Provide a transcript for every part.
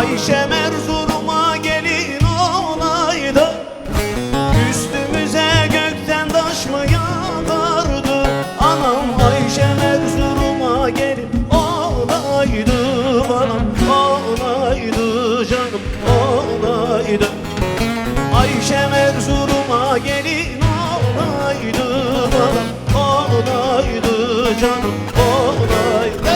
Ayşem Erzurum'a gelin olaydı, üstümüze gökten taş mı yağardı? Anam Ayşem Erzurum'a gelin olaydı, anam olaydı, canım olaydı. Ayşem Erzurum'a gelin olaydı, anam olaydı, canım olaydı.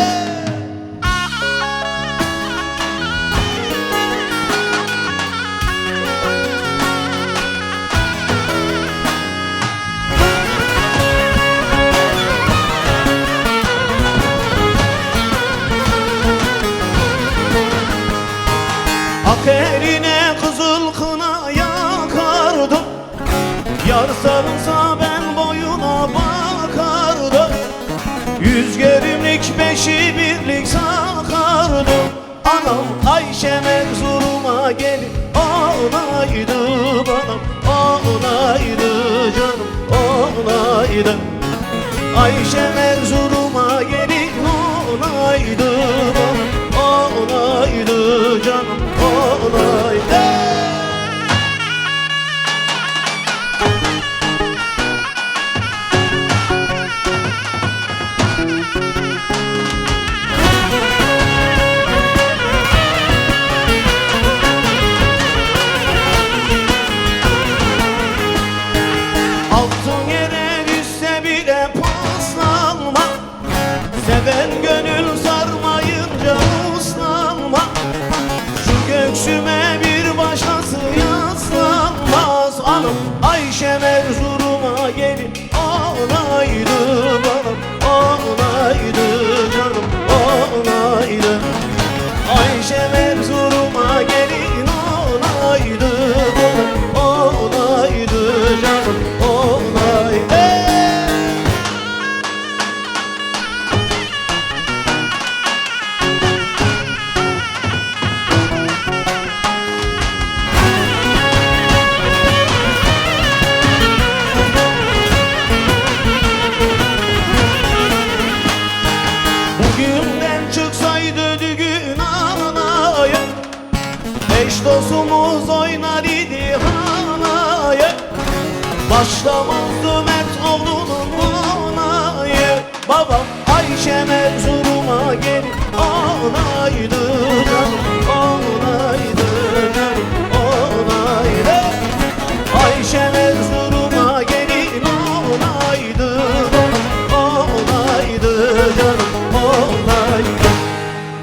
Ak eline kızıl kına yakardım, yar sarılsa ben boyuna bakardım. 100 gerimlik 5'i birlik sakardım. Anam Ayşem Erzurum'a gelin olaydı, anam olaydı, canım olaydı. Ayşem Erzurum'a gelin olaydı, anam olaydı, canım olaydı. Altın yere düşse bile paslanma, seven gönül sarmayınca uslanma. Şu göksüme bir başkası yaslanmaz. Anam Ayşem Erzurum'a gelin olaydı, anam olaydı, canım olaydı. Ayşem Erzurum'a gelin olaydı, anam olaydı, canım olaydı. Bugünden çıksaydı düğün anaya, eş dostumuz oynar idi halaya. Başlamazdı Mert oğlunun onayı, babam Ayşem Erzurum'a